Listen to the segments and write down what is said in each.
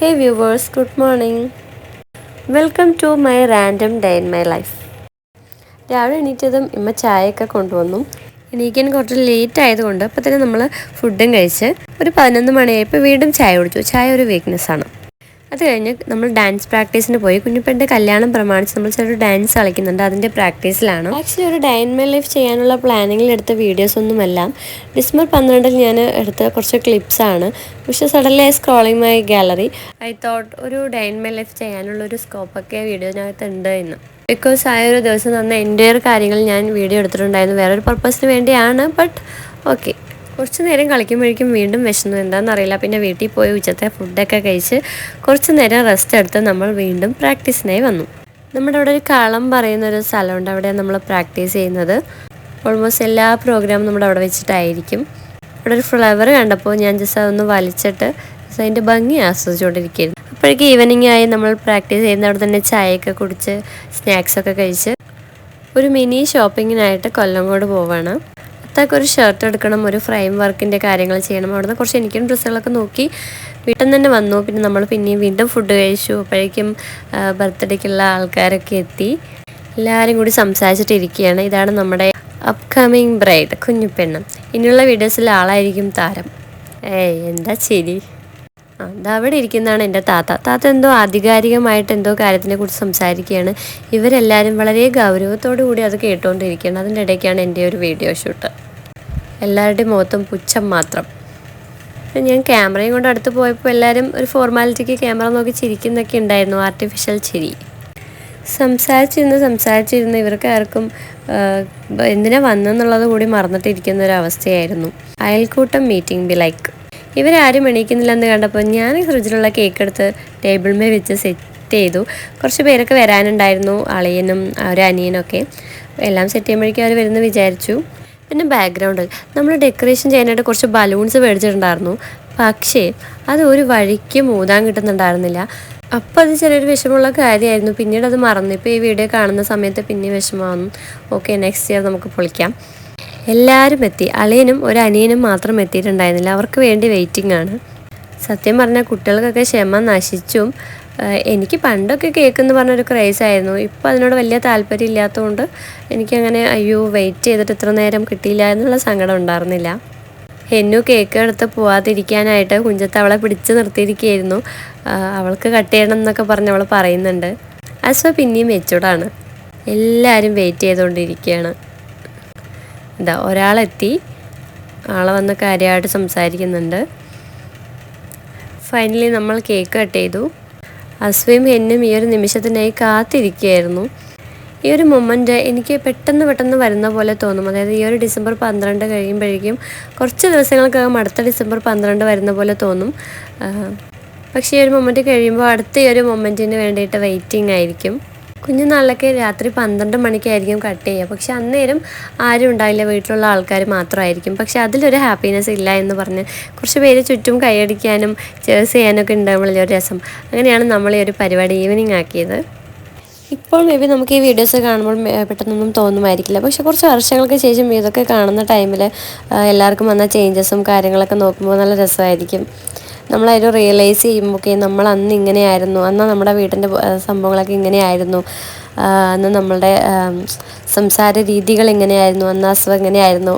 Hey viewers, good morning. Welcome to my random day in my life. രാവിലെ എണീറ്റതും ഇമ്മ ചായയൊക്കെ കൊണ്ടുവന്നു. എണീക്കാൻ കുറച്ച് ലേറ്റ് ആയതുകൊണ്ട് അപ്പോൾ തന്നെ നമ്മൾ ഫുഡും കഴിച്ച് ഒരു 11 മണിയായപ്പോൾ വീണ്ടും ചായ കുടിച്ചു. ചായ ഒരു വീക്ക്നെസ്സാണ്. അത് കഴിഞ്ഞ് നമ്മൾ ഡാൻസ് പ്രാക്ടീസിന് പോയി. കുഞ്ഞിപ്പൻ്റെ കല്യാണം പ്രമാണിച്ച് നമ്മൾ ചെറിയൊരു ഡാൻസ് കളിക്കുന്നുണ്ട്, അതിൻ്റെ പ്രാക്ടീസിലാണ്. ആക്ച്വലി ഒരു ഡേ ഇൻ മൈ ലൈഫ് ചെയ്യാനുള്ള പ്ലാനിങ്ങിൽ എടുത്ത വീഡിയോസൊന്നുമല്ല. ഡിസംബർ 12 ഞാൻ എടുത്ത കുറച്ച് ക്ലിപ്സാണ്. പക്ഷേ suddenly scrolling my gallery I thought ഒരു ഡേ ഇൻ മൈ ലൈഫ് ചെയ്യാനുള്ളൊരു സ്കോപ്പൊക്കെ വീഡിയോനകത്ത് ഉണ്ട് എന്ന്. ബിക്കോസ് ആ ഒരു ദിവസം തന്ന എൻ്റെ ഒരു കാര്യങ്ങൾ ഞാൻ വീഡിയോ എടുത്തിട്ടുണ്ടായിരുന്നു, വേറൊരു പർപ്പസിന് വേണ്ടിയാണ്. ബട്ട് ഓക്കെ, കുറച്ച് നേരം കളിക്കുമ്പോഴേക്കും വീണ്ടും വിശന്നു, എന്താണെന്നറിയില്ല. പിന്നെ വീട്ടിൽ പോയി ഉച്ചത്തെ ഫുഡൊക്കെ കഴിച്ച് കുറച്ച് നേരം റെസ്റ്റ് എടുത്ത് നമ്മൾ വീണ്ടും പ്രാക്ടീസിനായി വന്നു. നമ്മുടെ അവിടെ ഒരു കളം പറയുന്നൊരു സ്ഥലമുണ്ട്, അവിടെയാണ് നമ്മൾ പ്രാക്ടീസ് ചെയ്യുന്നത്. ഓൾമോസ്റ്റ് എല്ലാ പ്രോഗ്രാമും നമ്മുടെ അവിടെ വെച്ചിട്ടായിരിക്കും. അവിടെ ഒരു ഫ്ലവർ കണ്ടപ്പോൾ ഞാൻ ജസ്റ്റ് അതൊന്ന് വലിച്ചിട്ട് അതിൻ്റെ ഭംഗി ആസ്വദിച്ചുകൊണ്ടിരിക്കുകയായിരുന്നു. അപ്പോഴേക്കും ഈവനിങ് ആയി. നമ്മൾ പ്രാക്ടീസ് ചെയ്യുന്ന അവിടെ തന്നെ ചായയൊക്കെ കുടിച്ച് സ്നാക്സൊക്കെ കഴിച്ച് ഒരു മിനി ഷോപ്പിങ്ങിനായിട്ട് കൊല്ലങ്കോട് പോവാണ്. അത്തൊക്കെ ഒരു ഷർട്ട് എടുക്കണം, ഒരു ഫ്രെയിം വർക്കിൻ്റെ കാര്യങ്ങൾ ചെയ്യണം. അവിടുന്ന് കുറച്ച് എനിക്കും ഡ്രസ്സുകളൊക്കെ നോക്കി വീട്ടിൽ നിന്ന് തന്നെ വന്നു. പിന്നെ നമ്മൾ പിന്നെയും വീണ്ടും ഫുഡ് കഴിച്ചു. അപ്പോഴേക്കും ബർത്ത്ഡേക്കുള്ള ആൾക്കാരൊക്കെ എത്തി. എല്ലാവരും കൂടി സംസാരിച്ചിട്ടിരിക്കുകയാണ്. ഇതാണ് നമ്മുടെ അപ്കമിങ് ബ്രൈഡ് കുഞ്ഞിപ്പെണ്ണ്. ഇനിയുള്ള വീഡിയോസിൽ ആളായിരിക്കും താരം. എന്താ ശരി. അതവിടെ ഇരിക്കുന്നതാണ് എൻ്റെ താത്ത എന്തോ ആധികാരികമായിട്ട് എന്തോ കാര്യത്തിനെ കുറിച്ച് സംസാരിക്കുകയാണ്. ഇവരെല്ലാവരും വളരെ ഗൗരവത്തോടു കൂടി അത് കേട്ടുകൊണ്ടിരിക്കുകയാണ്. അതിൻ്റെ ഇടയ്ക്കാണ് എൻ്റെ ഒരു വീഡിയോ ഷൂട്ട്. എല്ലാവരുടെയും മുഖത്തും പുച്ഛം മാത്രം. ഞാൻ ക്യാമറയും കൊണ്ട് അടുത്ത് പോയപ്പോൾ എല്ലാവരും ഒരു ഫോർമാലിറ്റിക്ക് ക്യാമറ നോക്കി ചിരിക്കുന്നൊക്കെ ഉണ്ടായിരുന്നു, ആർട്ടിഫിഷ്യൽ ചിരി. സംസാരിച്ചിരുന്ന് ഇവർക്ക് ആർക്കും എന്തിനാ വന്നെന്നുള്ളത് കൂടി മറന്നിട്ടിരിക്കുന്ന ഒരു അവസ്ഥയായിരുന്നു. അയൽക്കൂട്ടം മീറ്റിംഗ് ബി ലൈക്ക്. ഇവരാരും എണീക്കുന്നില്ലെന്ന് കണ്ടപ്പോൾ ഞാൻ ഫ്രിഡ്ജിലുള്ള കേക്ക് എടുത്ത് ടേബിൾ മേൽ വെച്ച് സെറ്റ് ചെയ്തു. കുറച്ച് പേരൊക്കെ വരാനുണ്ടായിരുന്നു, അളിയനും ഒരു അനിയനൊക്കെ. എല്ലാം സെറ്റ് ചെയ്യുമ്പോഴേക്കും അവർ വരുമെന്ന് വിചാരിച്ചു. പിന്നെ ബാക്ക്ഗ്രൗണ്ട് നമ്മൾ ഡെക്കറേഷൻ ചെയ്യാനായിട്ട് കുറച്ച് ബലൂൺസ് മേടിച്ചിട്ടുണ്ടായിരുന്നു. പക്ഷേ അത് ഒരു വഴിക്ക് മൂതാൻ കിട്ടുന്നുണ്ടായിരുന്നില്ല. അപ്പോൾ അത് ചെറിയൊരു വിഷമമുള്ള കാര്യമായിരുന്നു. പിന്നീട് അത് മറന്നു. ഇപ്പോൾ ഈ വീഡിയോ കാണുന്ന സമയത്ത് പിന്നെ വിഷമമാകുന്നു. ഓക്കെ, നെക്സ്റ്റ് ഇയർ നമുക്ക് പൊളിക്കാം. എല്ലാവരും എത്തി. അളിയനും ഒരു അനിയനും മാത്രം എത്തിയിട്ടുണ്ടായിരുന്നില്ല. അവർക്ക് വേണ്ടി വെയിറ്റിംഗ് ആണ്. സത്യം പറഞ്ഞാൽ കുട്ടികൾക്കൊക്കെ ക്ഷമ നശിച്ചും. എനിക്ക് പണ്ടൊക്കെ കേക്ക് എന്ന് പറഞ്ഞൊരു ക്രേസായിരുന്നു. ഇപ്പോൾ അതിനോട് വലിയ താല്പര്യം ഇല്ലാത്തതുകൊണ്ട് എനിക്കങ്ങനെ അയ്യോ വെയിറ്റ് ചെയ്തിട്ട് ഇത്ര നേരം കിട്ടിയില്ല എന്നുള്ള സങ്കടം ഉണ്ടായിരുന്നില്ല. ഹെന്നു കേക്ക് എടുത്ത് പോവാതിരിക്കാനായിട്ട് കുഞ്ചത്ത് അവളെ പിടിച്ച് നിർത്തിയിരിക്കുകയായിരുന്നു. അവൾക്ക് കട്ട് ചെയ്യണം എന്നൊക്കെ പറഞ്ഞ് അവൾ പറയുന്നുണ്ട്. അസോ പിന്നെയും മെച്ചൂർഡാണ്. എല്ലാവരും വെയിറ്റ് ചെയ്തുകൊണ്ടിരിക്കുകയാണ്. ഇതാ ഒരാളെത്തി, ആളെ വന്ന് കാര്യമായിട്ട് സംസാരിക്കുന്നുണ്ട്. ഫൈനലി നമ്മൾ കേക്ക് കട്ട് ചെയ്തു. അസ്വയും ഹെന്നും ഈ ഒരു നിമിഷത്തിനായി കാത്തിരിക്കുകയായിരുന്നു. ഈ ഒരു മൊമെൻ്റ് എനിക്ക് പെട്ടെന്ന് വരുന്ന പോലെ തോന്നും. അതായത് ഈ ഒരു ഡിസംബർ 12 കഴിയുമ്പോഴേക്കും കുറച്ച് ദിവസങ്ങൾക്കകം അടുത്ത ഡിസംബർ 12 വരുന്ന പോലെ തോന്നും. പക്ഷേ ഈ ഒരു മൊമെൻറ്റ് കഴിയുമ്പോൾ അടുത്ത ഈ ഒരു മൊമെൻറ്റിന് വേണ്ടിയിട്ട് വെയിറ്റിംഗ് ആയിരിക്കും. കുഞ്ഞുനാളിലൊക്കെ രാത്രി 12 മണിക്കായിരിക്കും കട്ട് ചെയ്യുക. പക്ഷെ അന്നേരം ആരും ഉണ്ടാവില്ല, വീട്ടിലുള്ള ആൾക്കാർ മാത്രമായിരിക്കും. പക്ഷെ അതിലൊരു ഹാപ്പിനെസ് ഇല്ല എന്ന് പറഞ്ഞ് കുറച്ച് പേര് ചുറ്റും കൈയടിക്കാനും ചേർസ് ചെയ്യാനൊക്കെ ഉണ്ടാകുമ്പോഴൊരു രസം. അങ്ങനെയാണ് നമ്മൾ ഈ ഒരു പരിപാടി ഈവനിങ് ആക്കിയത്. ഇപ്പോൾ മേ ബി നമുക്ക് ഈ വീഡിയോസ് കാണുമ്പോൾ പെട്ടെന്നൊന്നും തോന്നുമായിരിക്കില്ല. പക്ഷെ കുറച്ച് വർഷങ്ങൾക്ക് ശേഷം ഇതൊക്കെ കാണുന്ന ടൈമിൽ എല്ലാവർക്കും വന്ന ചേഞ്ചസും കാര്യങ്ങളൊക്കെ നോക്കുമ്പോൾ നല്ല രസമായിരിക്കും. നമ്മളതിൽ റിയലൈസ് ചെയ്യുമ്പോൾ നമ്മൾ അന്ന് ഇങ്ങനെയായിരുന്നു, അന്ന് നമ്മുടെ വീട്ടിൻ്റെ സംഭവങ്ങളൊക്കെ ഇങ്ങനെയായിരുന്നു, അന്ന് നമ്മളുടെ സംസാര രീതികൾ ഇങ്ങനെയായിരുന്നു, അന്ന് അസുഖം ഇങ്ങനെയായിരുന്നു,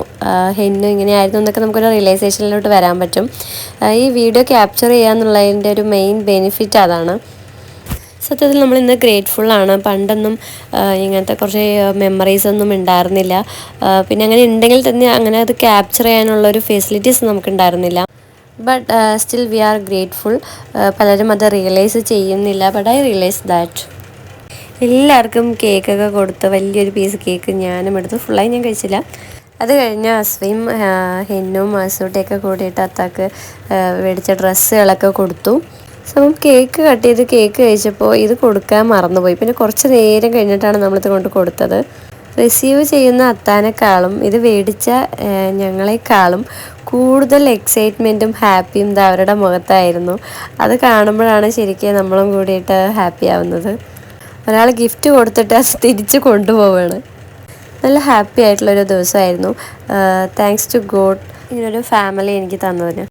ഹെന്നു ഇങ്ങനെയായിരുന്നു എന്നൊക്കെ നമുക്കൊരു റിയലൈസേഷനിലോട്ട് വരാൻ പറ്റും. ഈ വീഡിയോ ക്യാപ്ചർ ചെയ്യുക എന്നുള്ളതിൻ്റെ ഒരു മെയിൻ ബെനിഫിറ്റ് അതാണ്. സത്യത്തിൽ നമ്മളിന്ന് ഗ്രേറ്റ്ഫുള്ളാണ്. പണ്ടൊന്നും ഇങ്ങനത്തെ കുറച്ച് മെമ്മറീസൊന്നും ഉണ്ടായിരുന്നില്ല. പിന്നെ അങ്ങനെ ഉണ്ടെങ്കിൽ തന്നെ അങ്ങനെ അത് ക്യാപ്ചർ ചെയ്യാനുള്ളൊരു ഫെസിലിറ്റീസ് നമുക്കുണ്ടായിരുന്നില്ല. But still we are grateful. പലരും അത് റിയലൈസ് ചെയ്യുന്നില്ല. But I realise that. എല്ലാവർക്കും കേക്കൊക്കെ കൊടുത്ത് വലിയൊരു പീസ് കേക്ക് ഞാനും എടുത്തു. ഫുള്ളായി ഞാൻ കഴിച്ചില്ല. അത് കഴിഞ്ഞ് അസ്വയും ഹെന്നും അസൂട്ടയൊക്കെ കൂടിയിട്ട് അത്താക്ക് മേടിച്ച ഡ്രസ്സുകളൊക്കെ കൊടുത്തു. അപ്പം കേക്ക് കട്ട് ചെയ്ത് കേക്ക് കഴിച്ചപ്പോൾ ഇത് കൊടുക്കാൻ മറന്നുപോയി. പിന്നെ കുറച്ച് നേരം കഴിഞ്ഞിട്ടാണ് നമ്മളിത് കൊണ്ട് കൊടുത്തത്. റിസീവ് ചെയ്യുന്ന അത്താനേക്കാളും ഇത് മേടിച്ച ഞങ്ങളെക്കാളും കൂടുതൽ എക്സൈറ്റ്മെൻറ്റും ഹാപ്പിയും ഇത് അവരുടെ മുഖത്തായിരുന്നു. അത് കാണുമ്പോഴാണ് ശരിക്കും നമ്മളും കൂടിയിട്ട് ഹാപ്പി ആവുന്നത്. ഒരാൾ ഗിഫ്റ്റ് കൊടുത്തിട്ട് അത് തിരിച്ച് കൊണ്ടുപോവുകയാണ്. നല്ല ഹാപ്പി ആയിട്ടുള്ളൊരു ദിവസമായിരുന്നു. താങ്ക്സ് ടു ഗോഡ് ഇങ്ങനൊരു ഫാമിലി എനിക്ക് തന്നതിന്.